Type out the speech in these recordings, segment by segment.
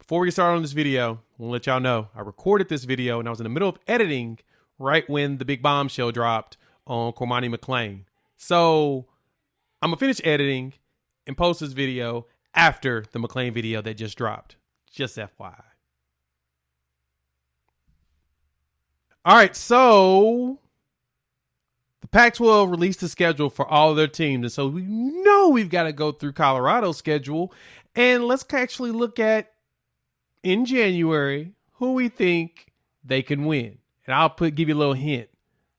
Before we get started on this video, I want to let y'all know I recorded this video and I was in the middle of editing right when the big bombshell dropped on Cormani McClain. So I'm going to finish editing and post this video after the McClain video that just dropped. Just FYI. All right, so the Pac-12 released the schedule for all of their teams. And so we know we've got to go through Colorado's schedule. And let's actually look at, in January, who we think they can win. And I'll give you a little hint.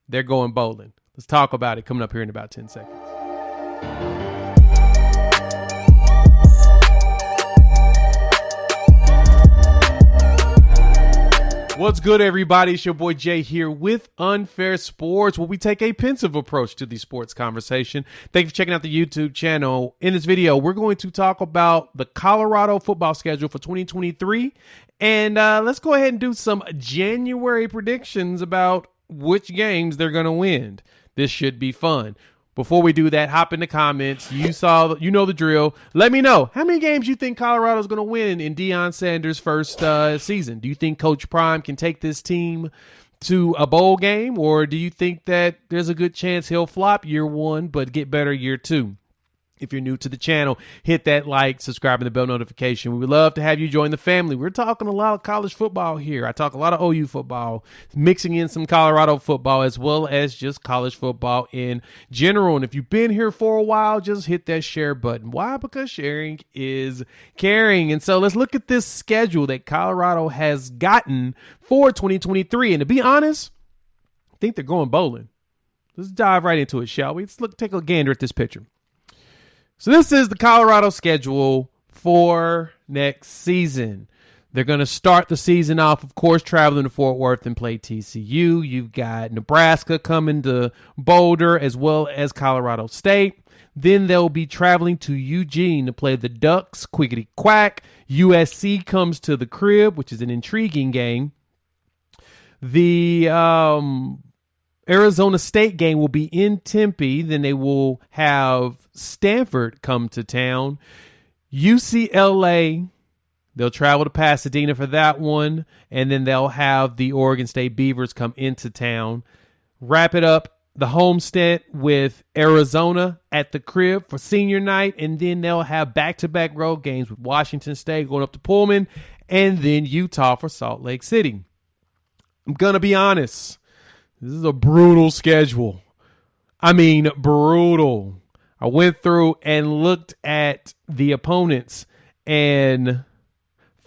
They're going bowling. Let's talk about it coming up here in about 10 seconds. What's good, everybody? It's your boy Jay here with Unfair Sports, where we take a pensive approach to the sports conversation. Thank you for checking out the YouTube channel. In this video, we're going to talk about the Colorado football schedule for 2023. And let's go ahead and do some January predictions about which games they're going to win. This should be fun. Before we do that, hop in the comments. You know the drill. Let me know how many games you think Colorado's going to win in Deion Sanders' first season. Do you think Coach Prime can take this team to a bowl game, or do you think that there's a good chance he'll flop year one but get better year two? If you're new to the channel, hit that like, subscribe, and the bell notification. We would love to have you join the family. We're talking a lot of college football here. I talk a lot of OU football, mixing in some Colorado football, as well as just college football in general. And if you've been here for a while, just hit that share button. Why? Because sharing is caring. And so let's look at this schedule that Colorado has gotten for 2023. And to be honest, I think they're going bowling. Let's dive right into it, shall we? Let's take a gander at this picture. So this is the Colorado schedule for next season. They're going to start the season off, of course, traveling to Fort Worth and play TCU. You've got Nebraska coming to Boulder, as well as Colorado State. Then they'll be traveling to Eugene to play the Ducks, quickety quack. USC comes to the Crib, which is an intriguing game. The Arizona State game will be in Tempe. Then they will have Stanford come to town. UCLA, they'll travel to Pasadena for that one. And then they'll have the Oregon State Beavers come into town. Wrap it up, the homestead, with Arizona at the Crib for senior night. And then they'll have back-to-back road games with Washington State going up to Pullman. And then Utah for Salt Lake City. I'm going to be honest. This is a brutal schedule. I mean, brutal. I went through and looked at the opponents, and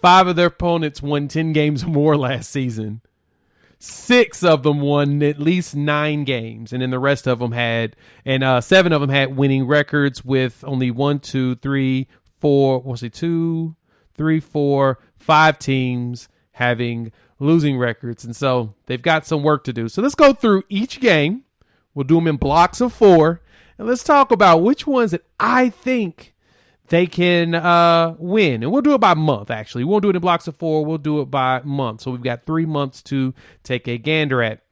5 of their opponents won 10 games or more last season. 6 of them won at least 9 games, and then the rest of them had, and 7 of them had winning records with only 5 teams having losing records. And so they've got some work to do. So let's go through each game. We'll do them in blocks of 4. And let's talk about which ones that I think they can win. And we'll do it by month, actually. We won't do it in blocks of 4. We'll do it by month. So we've got 3 months to take a gander at.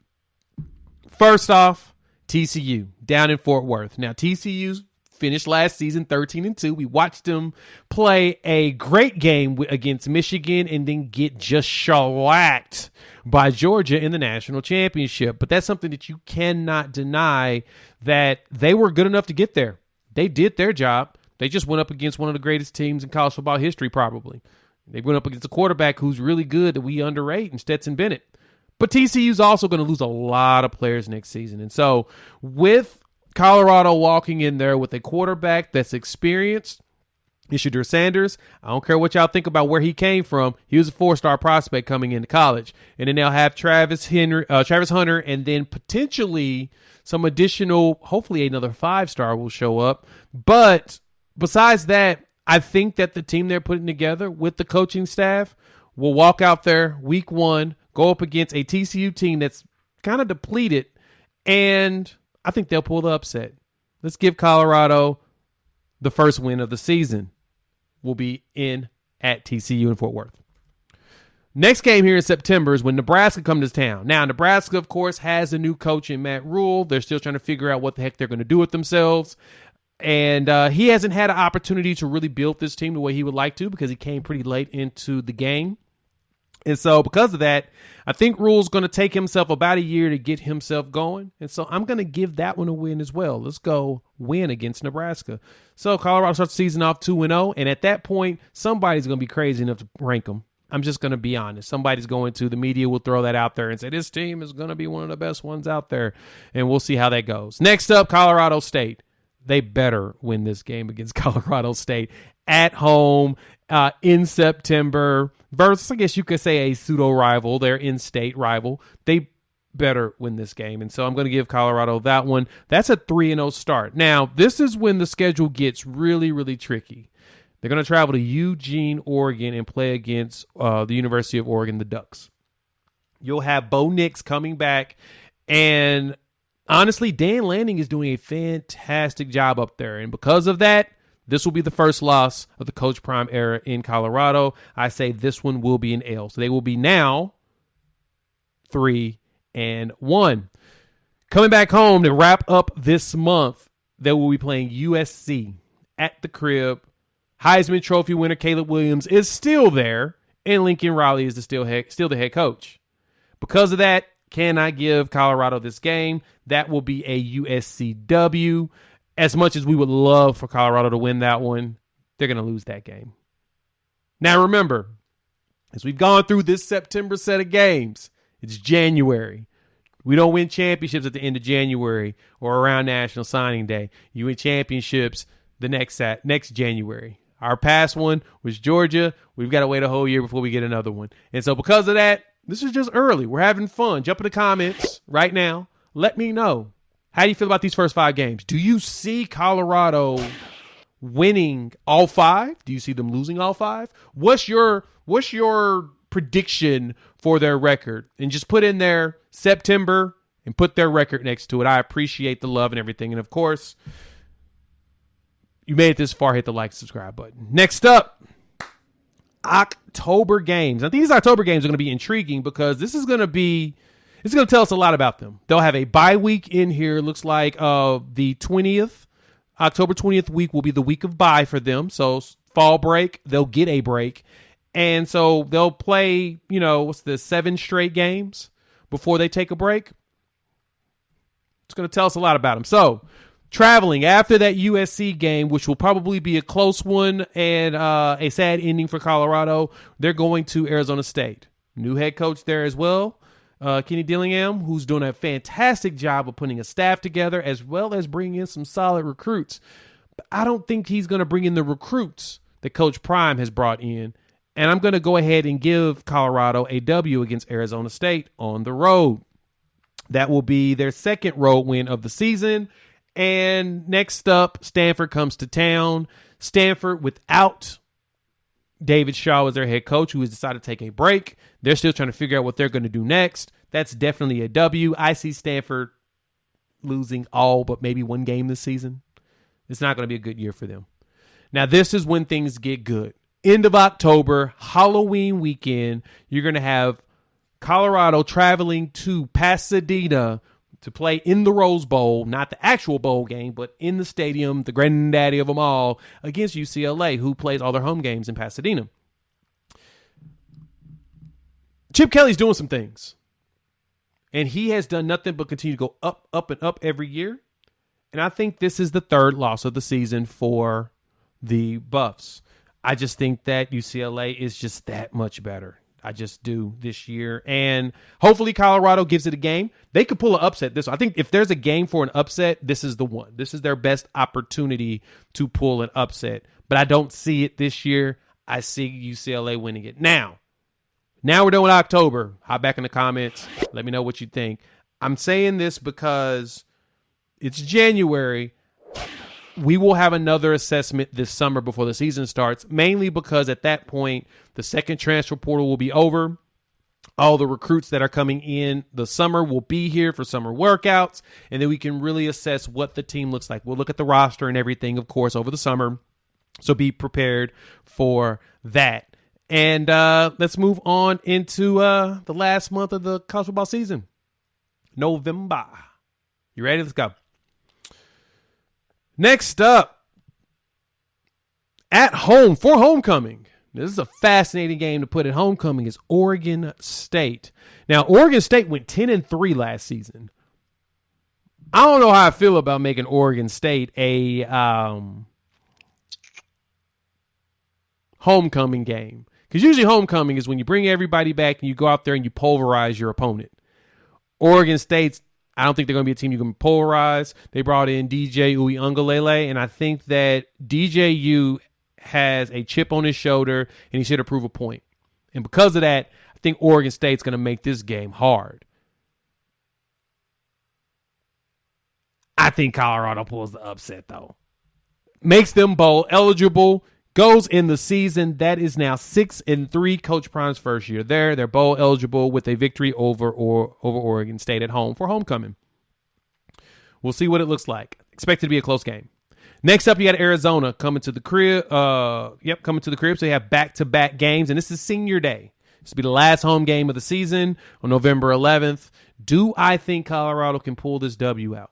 First off, TCU down in Fort Worth. Now, TCU's finished last season 13-2. We watched them play a great game against Michigan and then get just shellacked by Georgia in the national championship. But that's something that you cannot deny, that they were good enough to get there. They did their job. They just went up against one of the greatest teams in college football history, probably. They went up against a quarterback who's really good that we underrate, in Stetson Bennett. But TCU's also going to lose a lot of players next season. And so with Colorado walking in there with a quarterback that's experienced, Deion Sanders, I don't care what y'all think about where he came from. He was a 4-star prospect coming into college. And then they'll have Travis Hunter, and then potentially some additional, hopefully another 5-star will show up. But besides that, I think that the team they're putting together with the coaching staff will walk out there week 1, go up against a TCU team that's kind of depleted, and I think they'll pull the upset. Let's give Colorado the first win of the season. Will be in at TCU in Fort Worth. Next game here in September is when Nebraska comes to town. Now, Nebraska, of course, has a new coach in Matt Rule. They're still trying to figure out what the heck they're going to do with themselves. And he hasn't had an opportunity to really build this team the way he would like to because he came pretty late into the game. And so because of that, I think Rule's going to take himself about a year to get himself going. And so I'm going to give that one a win as well. Let's go win against Nebraska. So Colorado starts the season off 2-0. And at that point, somebody's going to be crazy enough to rank them. I'm just going to be honest. Somebody's going to, the media will throw that out there and say, this team is going to be one of the best ones out there. And we'll see how that goes. Next up, Colorado State. They better win this game against Colorado State at home in September versus, I guess you could say, a pseudo rival, their in-state rival. They better win this game. And so I'm going to give Colorado that one. That's a 3-0 start. Now, this is when the schedule gets really, really tricky. They're going to travel to Eugene, Oregon, and play against the University of Oregon, the Ducks. You'll have Bo Nix coming back, and honestly, Dan Lanning is doing a fantastic job up there. And because of that, this will be the first loss of the Coach Prime era in Colorado. I say this one will be an L. So they will be now 3-1. Coming back home to wrap up this month, they will be playing USC at the crib. Heisman Trophy winner Caleb Williams is still there, and Lincoln Riley is still the head coach. Because of that, can I give Colorado this game? That will be a USCW. As much as we would love for Colorado to win that one, they're going to lose that game. Now remember, as we've gone through this September set of games, it's January. We don't win championships at the end of January or around National Signing Day. You win championships the next January. Our past one was Georgia. We've got to wait a whole year before we get another one. And so because of that, this is just early. We're having fun. Jump in the comments right now. Let me know. How do you feel about these first 5 games? Do you see Colorado winning all 5? Do you see them losing all 5? What's your prediction for their record? And just put in there September and put their record next to it. I appreciate the love and everything. And of course, you made it this far, hit the like, subscribe button. Next up, October games. Now, these October games are going to be intriguing because it's going to tell us a lot about them. They'll have a bye week in here. Looks like the 20th, October 20th week will be the week of bye for them. So fall break, they'll get a break. And so they'll play, 7 straight games before they take a break. It's going to tell us a lot about them. So traveling after that USC game, which will probably be a close one and a sad ending for Colorado, they're going to Arizona State. New head coach there as well, Kenny Dillingham, who's doing a fantastic job of putting a staff together as well as bringing in some solid recruits. But I don't think he's going to bring in the recruits that Coach Prime has brought in. And I'm going to go ahead and give Colorado a W against Arizona State on the road. That will be their second road win of the season. And next up, Stanford comes to town. Stanford without David Shaw as their head coach, who has decided to take a break. They're still trying to figure out what they're going to do next. That's definitely a W. I see Stanford losing all but maybe 1 game this season. It's not going to be a good year for them. Now, this is when things get good. End of October, Halloween weekend, you're going to have Colorado traveling to Pasadena to play in the Rose Bowl, not the actual bowl game, but in the stadium, the granddaddy of them all, against UCLA, who plays all their home games in Pasadena. Chip Kelly's doing some things, and he has done nothing but continue to go up, up, and up every year. And I think this is the 3rd loss of the season for the Buffs. I just think that UCLA is just that much better. I just do this year. And hopefully Colorado gives it a game. They could pull an upset this. I think if there's a game for an upset, this is the one. This is their best opportunity to pull an upset. But I don't see it this year. I see UCLA winning it. Now we're done with October. Hop back in the comments. Let me know what you think. I'm saying this because it's January. We will have another assessment this summer before the season starts, mainly because at that point, the second transfer portal will be over. All the recruits that are coming in the summer will be here for summer workouts, and then we can really assess what the team looks like. We'll look at the roster and everything, of course, over the summer, so be prepared for that. And let's move on into the last month of the college football season, November. You ready? Let's go. Next up, At home for homecoming. This is a fascinating game to put at homecoming is Oregon State. Now, Oregon State went 10-3 last season. I don't know how I feel about making Oregon State a homecoming game. Because usually homecoming is when you bring everybody back and you go out there and you pulverize your opponent. Oregon State's, I don't think they're going to be a team you can polarize. They brought in DJ Uiagalelei, and I think that DJU has a chip on his shoulder, and he should prove a point. And because of that, I think Oregon State's going to make this game hard. I think Colorado pulls the upset, though. Makes them bowl eligible, goes in the season. That is now 6-3, Coach Prime's first year there. They're bowl eligible with a victory over Oregon State at home for homecoming. We'll see what it looks like. Expected to be a close game. Next up, you got Arizona coming to the crib. Coming to the crib. So you have back-to-back games, and this is senior day. This will be the last home game of the season on November 11th. Do I think Colorado can pull this W out?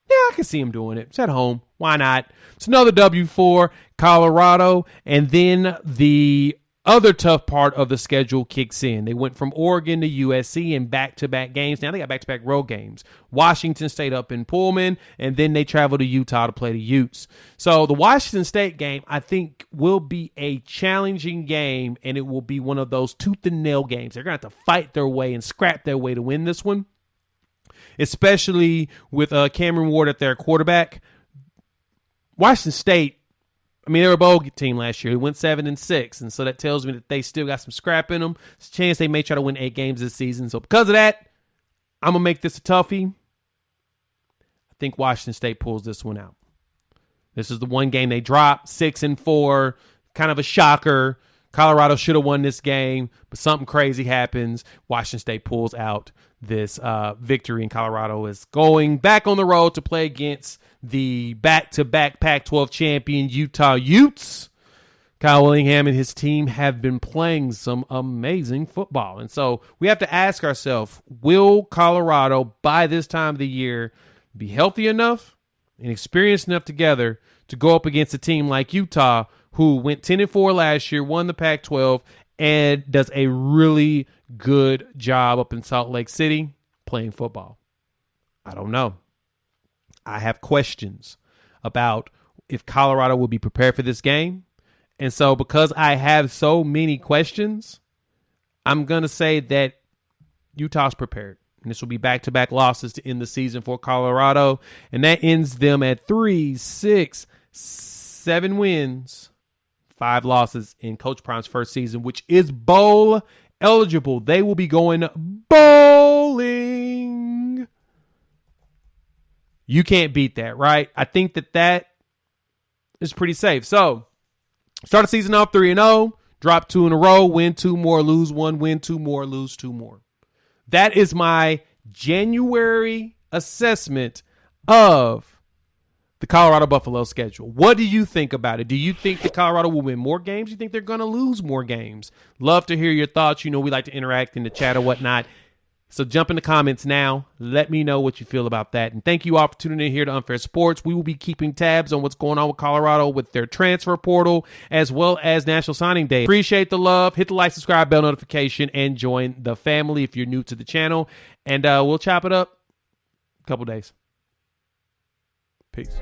Yeah, I can see him doing it. It's at home. Why not? It's another W for Colorado. And then the other tough part of the schedule kicks in. They went from Oregon to USC in back-to-back games. Now they got back-to-back road games. Washington State up in Pullman, and then they travel to Utah to play the Utes. So the Washington State game, I think, will be a challenging game, and it will be one of those tooth-and-nail games. They're going to have to fight their way and scrap their way to win this one, especially with Cameron Ward at their quarterback. Washington State, I mean, they were a bowl team last year. They went 7-6, and so that tells me that they still got some scrap in them. There's a chance they may try to win 8 games this season. So because of that, I'm going to make this a toughie. I think Washington State pulls this one out. This is the one game they dropped, 6-4, kind of a shocker. Colorado should have won this game, but something crazy happens. Washington State pulls out this victory, and Colorado is going back on the road to play against the back-to-back Pac-12 champion Utah Utes. Kyle Willingham and his team have been playing some amazing football. And so we have to ask ourselves, will Colorado, by this time of the year, be healthy enough and experienced enough together to go up against a team like Utah, who went 10-4 last year, won the Pac-12, and does a really good job up in Salt Lake City playing football? I don't know. I have questions about if Colorado will be prepared for this game. And so because I have so many questions, I'm going to say that Utah's prepared. And this will be back-to-back losses to end the season for Colorado. And that ends them at 3, 6, 7 wins, 5 losses in Coach Prime's first season, which is bowl eligible. They will be going bowling. You can't beat that, right? I think that is pretty safe. So, start the season off 3-0, drop 2 in a row, win 2 more, lose 1, win 2 more, lose 2 more. That is my January assessment of the Colorado Buffalo schedule. What do you think about it? Do you think that Colorado will win more games? Do you think they're going to lose more games? Love to hear your thoughts. You know, we like to interact in the chat or whatnot. So jump in the comments now. Let me know what you feel about that. And thank you all for tuning in here to Unfair Sports. We will be keeping tabs on what's going on with Colorado with their transfer portal as well as National Signing Day. Appreciate the love. Hit the like, subscribe, bell notification, and join the family if you're new to the channel. And we'll chop it up a couple days. Peace.